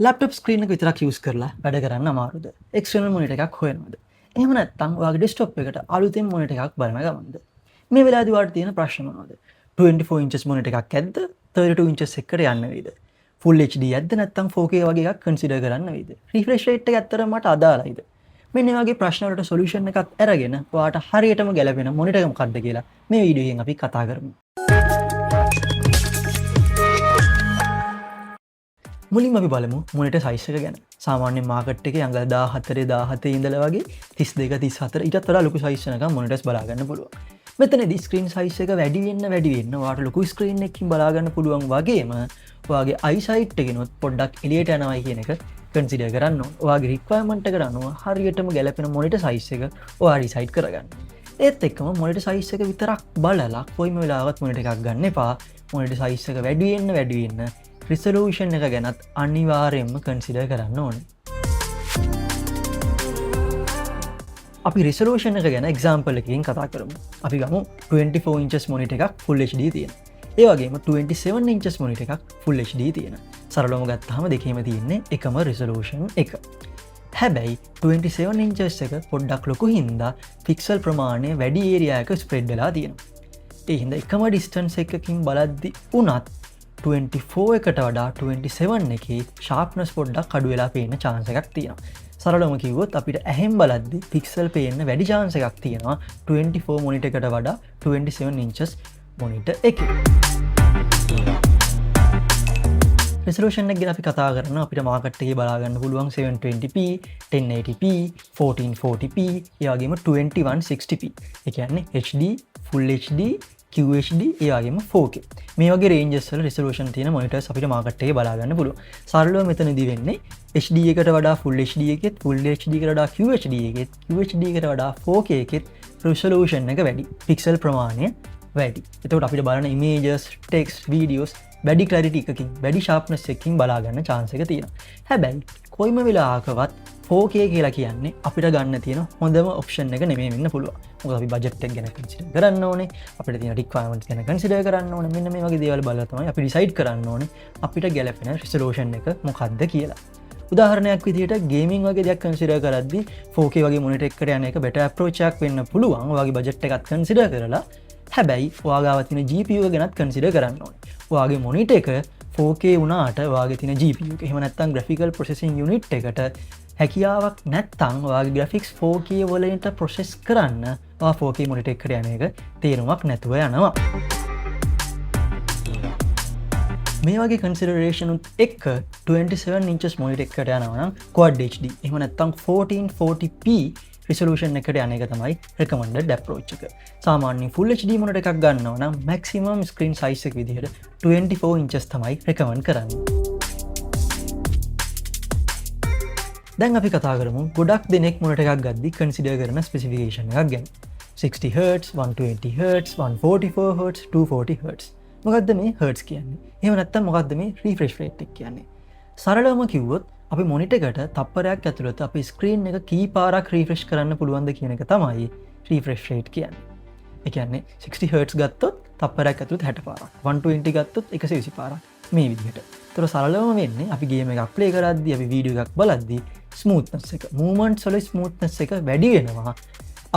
Laptop screen එක විතරක් use කරලා වැඩ කරන්න අමාරුද? එක්ස්ටර්නල් මොනිටර් එකක් හොයනවද? එහෙම නැත්නම් ඔයාගේ ඩෙස්ක්ටොප් එකට අලුතෙන් මොනිටර් එකක් බලන ගමන්ද? මේ වෙලාවේදී ඔයාලට තියෙන ප්‍රශ්න මොනවද? 24 inches මොනිටර් එකක් ඇද්ද? 32 inches එකකට යන්න වෙයිද? Full HD ඇද්ද නැත්නම් 4K වගේ එකක් කන්සිඩර් කරන්න වෙයිද? රිෆ්‍රෙෂ් රේට් එක ඇත්තටම මට අදාළයිද? මෙන්න මේ වගේ ප්‍රශ්න වලට සොලියුෂන් එකක් අරගෙන ඔයාට හරියටම ගැලපෙන මොනිටර් එක මොකක්ද කියලා මේ වීඩියෝ එකෙන් අපි කතා කරමු. මුලින්ම අපි බලමු මොනිටර් සයිස් එක ගැන. සාමාන්‍ය මාකට් එකේ අඟල් 14 17 ඉඳලා වගේ 32 34 ඊටත් වඩා ලොකු සයිස් එකක මොනිටර්ස් බලා ගන්න පුළුවන්. මෙතනදී ස්ක්‍රීන් සයිස් එක වැඩි වෙන්න ඔයාලට ලොකු ස්ක්‍රීන් එකකින් බලා ගන්න පුළුවන් වගේම ඔයාගේ අයිසයිට් එකනොත් පොඩ්ඩක් එළියට යනවා කියන එක කන්සිඩර් කරන්න ඕන. ඔයාගේ රික්වයර්මන්ට් එකට අනුව හරියටම ගැලපෙන මොනිටර් සයිස් එක ඔයා ඩිසයිඩ් කරගන්න. ඒත් එක්කම මොනිටර් සයිස් එක විතරක් බලලා කොයිම වෙලාවකත් මොනිටර් එකක් ගන්න එපා. මොනිටර් සයිස් එක වැඩි වෙන්න රිසලූෂන් එක ගැනත් අනිවාර්යෙන්ම කන්සිඩර් කරන්න ඕනේ. අපි රිසලූෂන් එක ගැන එක්සාම්පල් එකකින් කතා කරමු. අපි ගමු 24 inches මොනිටර් එකක් Full HD තියෙන. ඒ වගේම 27 inches මොනිටර් එකක් Full HD තියෙන. සරලවම ගත්තාම දෙකේම තියෙන්නේ එකම රිසලූෂන් එක. හැබැයි 27 inches එක පොඩ්ඩක් ලොකු හින්දා පික්සල් ප්‍රමාණය වැඩි ඒරියා එක ස්ප්‍රෙඩ් වෙලා තියෙනවා. ඒ හින්දා එකම ඩිස්ටන්ස් එකකින් බලද්දි උනත් 24 එකට වඩා 27 එකේ ෂාර්ප්නස් පොඩ්ඩක් අඩු වෙලා පේන්න chance එකක් තියෙනවා. සරලවම කිව්වොත් අපිට ඇහෙන් බලද්දි පික්සල් පේන්න වැඩි chance එකක් තියෙනවා 24 මොනිටර් එකට වඩා 27 inches මොනිටර් එකේ. resolution එක ගැන අපි කතා කරනවා. අපිට මාකට් එකේ බලා ගන්න පුළුවන් 720p 1080p 1440p ඒ වගේම 2160p. ඒ කියන්නේ HD Full HD QHD ඒ වගේම 4K. මේ වගේ රේන්ජස් වල රිසලූෂන් තියෙන මොනිටර්ස් අපිට මාකට් එකේ බලා ගන්න පුළුවන්. සරලව මෙතනදී වෙන්නේ HD එකට වඩා Full HD එකෙත් Full HD එකට වඩා QHD එකෙත් QHD එකට වඩා 4K එකෙත් රිසලූෂන් එක වැඩි. පික්සල් ප්‍රමාණය වැඩි. එතකොට අපිට බලන ඉමේජස්, ටෙක්ස්ට්, වීඩියෝස් වැඩි ක්ලැරිටි එකකින්, වැඩි ෂාර්ප්නස් එකකින් බලා ගන්න chance එක තියෙනවා. හැබැයි කොයිම වෙලාවකවත් 4K කියලා කියන්නේ අපිට ගන්න තියෙන හොඳම ඔප්ෂන් එක නෙමෙයි වෙන්න පුළුවන්. මොකද අපි බජට් එක ගැන කන්සිඩර් කරන්න ඕනේ. අපිට තියෙන රික්වයර්මන්ට්ස් ගැන කන්සිඩර් කරන්න ඕනේ. මෙන්න මේ වගේ දේවල් බලලා තමයි අපි ඩිසයිඩ් කරන්න ඕනේ අපිට ගැලපෙන රිසලූෂන් එක මොකක්ද කියලා. උදාහරණයක් විදිහට ගේමින් වගේ දෙයක් කන්සිඩර් කරද්දී 4K වගේ මොනිටර් එකකට යන එක බෙටර් අප්‍රෝච් එකක් වෙන්න පුළුවන්. ඔයාගේ බජට් එකත් කන්සිඩර් කරලා. හැබැයි ඔයාගාව තියෙන GPU එක ගැනත් කන්සිඩර් කරන්න ඕනේ. ඔයාගේ මොනිටර් එක 4K වුණාට ඔයාගේ තියෙන GPU එක එහෙම නැත්නම් graphical processing unit එකට හැකියාවක් නැත්තම් ඔයාගේ graphics 4K වලට process කරන්න ඔයා 4K මොනිටර් එකකට යන එක තේරුමක් නැතුව යනවා. මේ වගේ කන්සිඩරේෂන් උත් එක්ක 27 inches මොනිටර් එකකට යනවා නම් Quad HD එහෙම නැත්නම් 1440p resolution එකට යන එක තමයි recommended approach එක. සාමාන්‍යයෙන් Full HD මොනිටර් එකක් ගන්නවා නම් maximum screen size එක විදිහට 24 inches තමයි recommend කරන්නේ. දැන් අපි කතා කරමු ගොඩක් දෙනෙක් මොනිටර් එකක් ගද්දි කන්සිඩර් කරන ස්පෙસિෆිකේෂන් එකක් ගැන. 60Hz, 120Hz, 144Hz, 240Hz. මොකක්ද මේ Hz කියන්නේ? එහෙම නැත්නම් මොකක්ද මේ refresh rate එක කියන්නේ? සරලවම කිව්වොත් අපි මොනිටර් එකට තප්පරයක් ඇතුළත අපි ස්ක්‍රීන් එක කී පාරක් රිෆ්‍රෙෂ් කරන්න පුළුවන්ද කියන එක තමයි refresh rate කියන්නේ. ඒ කියන්නේ 60Hz ගත්තොත් තප්පරයක් ඇතුළත 60 පාරක්. 120 ගත්තොත් 120 පාරක්. මේ විදිහට. ඒතර සරලවම වෙන්නේ අපි ගේම් එකක් ප්ලේ කරද්දී අපි වීඩියෝ එකක් බලද්දී ස්මූත්නස් එක, මූවමන්ට්ස් වල ස්මූත්නස් එක වැඩි වෙනවා.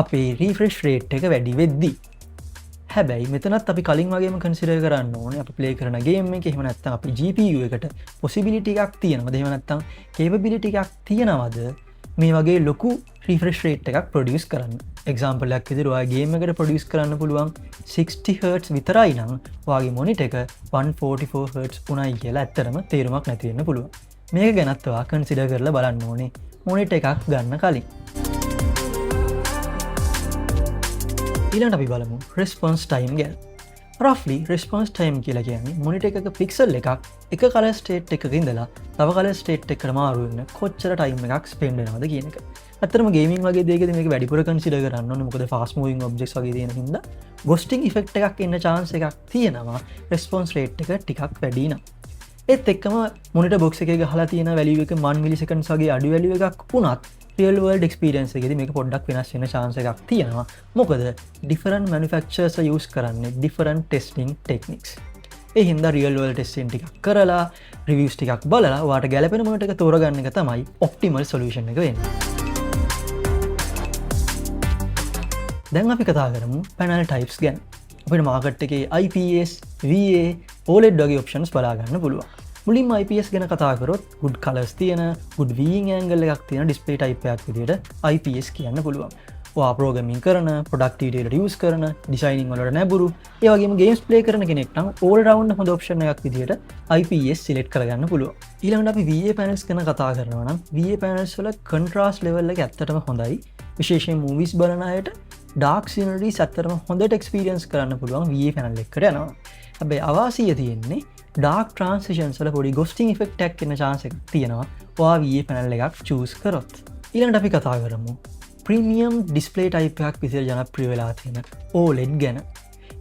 අපේ refresh rate එක වැඩි වෙද්දී. හැබැයි මෙතනත් අපි කලින් වගේම කන්සිඩර් කරන්න ඕනේ අපි ප්ලේ කරන ගේම් එක එහෙම නැත්නම් අපි GPU එකට possibility එකක් තියෙනවද එහෙම නැත්නම් capability එකක් තියෙනවද මේ වගේ ලොකු refresh rate එකක් produce කරන්න. example එකක් විදිහට ඔයා ගේම් එකකට produce කරන්න පුළුවන් 60Hz විතරයි නම් ඔයාගේ මොනිටර් එක 144Hz උණයි කියලා ඇත්තටම තේරුමක් නැති වෙන්න පුළුවන්. මේක ගැනත් ඔයා කන්සිඩර් කරලා බලන්න ඕනේ මොනිටර් එකක් ගන්න කලින්. ඊළඟට අපි බලමු response time ගැන. roughly response time කියලා කියන්නේ මොනිටර් එකක pixel එකක් එක color state එකක ඉඳලා තව color state එකකට මාරු වෙන කොච්චර time එකක් spend වෙනවද කියන එක. ඇත්තටම gaming වගේ දෙයකදී මේක වැඩිපුර consider කරන්න ඕනේ. මොකද fast moving objects වගේ තියෙන හින්දා ghosting effect එකක් එන්න chance එකක් තියෙනවා response rate එක ටිකක් වැඩි නම්. ඒත් එක්කම monitor box එකේ ගහලා තියෙන value එක 1 milliseconds වගේ අඩු value එකක් වුණත් real world experience එකේදී මේක පොඩ්ඩක් වෙනස් වෙන chance එකක් තියෙනවා. මොකද different manufacturers use කරන්නේ different testing techniques. ඒ හින්දා රියල් වර්ල්ඩ් ටෙස්ටිං ටිකක් කරලා රිවිව්ස් ටිකක් බලලා ඔයාට ගැලපෙන මොනිටර් එක තෝරගන්න එක තමයි ඔප්ටිමල් සොලියුෂන් එක වෙන්නේ. දැන් අපි කතා කරමු පැනල් ටයිප්ස් ගැන. අපිට මාකට් එකේ IPS, VA, OLED වගේ ඔප්ෂන්ස් බලා ගන්න පුළුවන්. මුලින්ම IPS ගැන කතා කරොත් good colors තියෙන, good viewing angle එකක් තියෙන display type එකක් විදිහට IPS කියන්න පුළුවන්. ඔයා programming කරන, productivity වලට use කරන, designing වලට නැඹුරු, ඒ වගේම games play කරන කෙනෙක් නම් all round හොඳ option එකක් විදිහට IPS select කරගන්න පුළුවන්. ඊළඟට අපි VA panels ගැන කතා කරනවා නම් VA panels වල contrast level එක ඇත්තටම හොඳයි. විශේෂයෙන් movies බලන අයට ඩාක් සිනරීස් ඇත්තටම හොඳට එක්ස්පීරියන්ස් කරන්න පුළුවන් VA පැනල් එකට යනවා. හැබැයි අවාසිය තියෙන්නේ ඩාක් ට්‍රාන්සිෂන්ස් වල පොඩි ගොස්ටිං ඉෆෙක්ට් එකක් එන chance එකක් තියෙනවා ඔයා VA පැනල් එකක් choose කරොත්. ඊළඟට අපි කතා කරමු ප්‍රීමියම් ඩිස්ප්ලේ ටයිප් එකක් විදිහට ජනප්‍රිය වෙලා තියෙන OLED ගැන.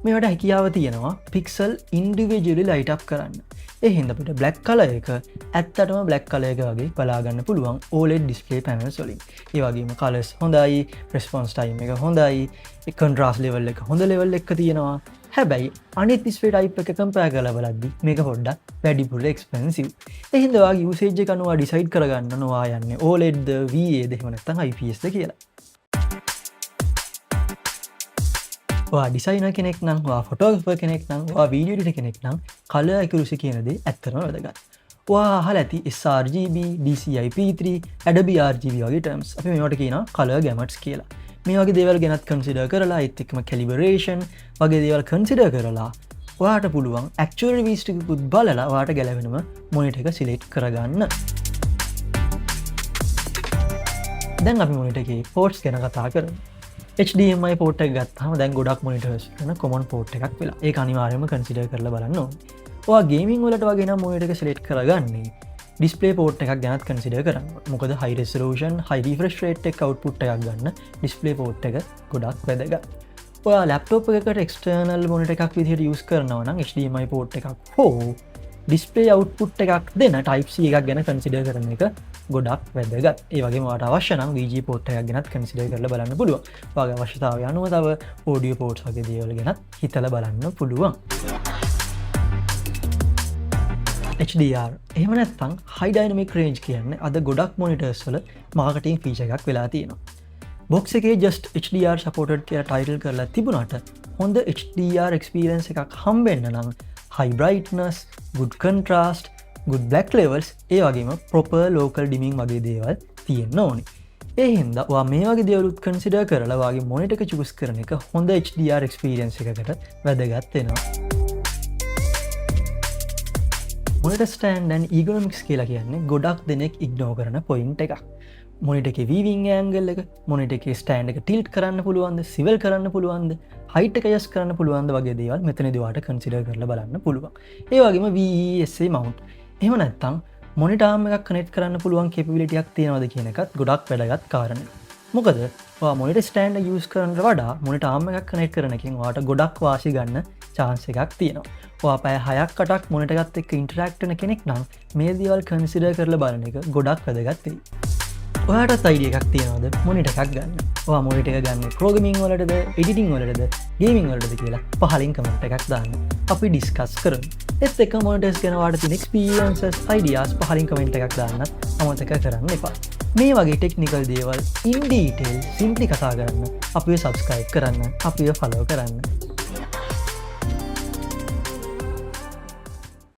මේවට හැකියාව තියෙනවා පික්සල් ඉන්ඩිවිජුවලි ලයිට් අප් කරන්න. ඒ හින්දා අපිට black color එක ඇත්තටම black color එක වගේ බලා ගන්න පුළුවන් OLED display panels වලින්. ඒ වගේම colors හොඳයි, response time එක හොඳයි, contrast level එක හොඳ level එකක තියෙනවා. හැබැයි අනිත් display type එක compare කරලා බලද්දි මේක පොඩ්ඩක් වැඩිපුර expensive. ඒ හින්දා ඔයාගේ usage එක අනුව decide කරගන්න ඔයා යන්නේ OLED ද VA ද එහෙම නැත්නම් IPS ද කියලා. ඩිසයිනර් කෙනෙක් නම් ෆොටෝග්‍රැෆර් කෙනෙක් නම් වීඩියෝ එඩිටර් කෙනෙක් නම් කලර් ඇකියුරසි කියන දේ ඇත්තටම වැදගත්. ඔයා අහලා ඇති sRGB, DCI-P3, Adobe RGB වගේ terms. අපි මේවට කියනවා color gamuts කියලා. මේ වගේ දේවල් ගැනත් consider කරලා ඒත් එක්කම calibration වගේ දේවල් consider කරලා ඔයාට පුළුවන් actual reviews ටිකකුත් බලලා ඔයාට ගැලවෙනම monitor එක select කරගන්න. දැන් අපි monitor එකේ ports ගැන කතා කරමු. HDMI port එක ගත්තාම දැන් ගොඩක් monitors කරන common port එකක් වෙලා. ඒක අනිවාර්යයෙන්ම consider කරලා බලන්න ඕනේ. ඔයා gaming වලට වගේ නම් monitor එක select කරගන්නේ display port එකක් ගැනත් consider කරන්න. මොකද high resolution, high refresh rate එක output එකක් ගන්න display port එක ගොඩක් වැදගත්. ඔයා laptop එකකට external monitor එකක් විදිහට use කරනවා නම් HDMI port එකක් හෝ display output එකක් දෙන type C එකක් ගැන consider කරන එක ගොඩක් වැදගත්. ඒ වගේම ඔයාට අවශ්‍ය නම් VGA port එකක් ගැනත් consider කරලා බලන්න පුළුවන්. ඔයාගේ අවශ්‍යතාවය අනුව තව audio ports වගේ දේවල් ගැනත් හිතලා බලන්න පුළුවන්. HDR එහෙම නැත්නම් high dynamic range කියන්නේ අද ගොඩක් monitors වල marketing feature එකක් වෙලා තියෙනවා. box එකේ just HDR supported කියලා title කරලා තිබුණාට හොඳ HDR experience එකක් හම්බෙන්න නම් high brightness, good contrast, good black levels, ඒ වගේම proper local dimming වගේ දේවල් තියෙන්න ඕනේ. ඒ හින්දා ඔයා මේ වගේ දේවලුත් consider කරලා ඔයාගේ monitor එක choose කරන එක හොඳ HDR experience එකකට වැදගත් වෙනවා. monitor stand and ergonomics කියලා කියන්නේ ගොඩක් දෙනෙක් ignore කරන point එකක්. monitor එකේ viewing angle එක, monitor එකේ stand එක tilt කරන්න පුළුවන්ද, swivel කරන්න පුළුවන්ද, height එක adjust කරන්න පුළුවන්ද වගේ දේවල් මෙතනදී ඔයාලට consider කරලා බලන්න පුළුවන්. ඒ වගේම VESA mount. එහෙම නැත්නම් monitor arm එකක් connect කරන්න පුළුවන් capability එකක් තියෙනවද කියන එකත් ගොඩක් වැදගත් කාරණයක්. මොකද ඔයා monitor stand එක use කරනට වඩා monitor arm එකක් connect කරන එකෙන් ඔයාට ගොඩක් වාසි ගන්න chance එකක් තියෙනවා. ඔයා පැය 6ක් 8ක් monitor එකත් එක්ක interact වෙන කෙනෙක් නම් මේ දේවල් consider කරලා බලන එක ගොඩක් වැදගත් වෙයි. ඔයාටත් idea එකක් තියෙනවද monitor එකක් ගන්න? ඔයා monitor එක ගන්නේ programming වලටද, editing වලටද, gaming වලටද කියලා පහලින් comment එකක් දාන්න. අපි discuss කරමු. ඒත් එක්ක monitors ගැන ඔයාට තියෙන experiences, ideas පහලින් comment එකක් දාන්නත් අමතක කරන්න එපා. මේ වගේ technical දේවල් in detail simply කතා කරන්න අපිව subscribe කරන්න, අපිව follow කරන්න.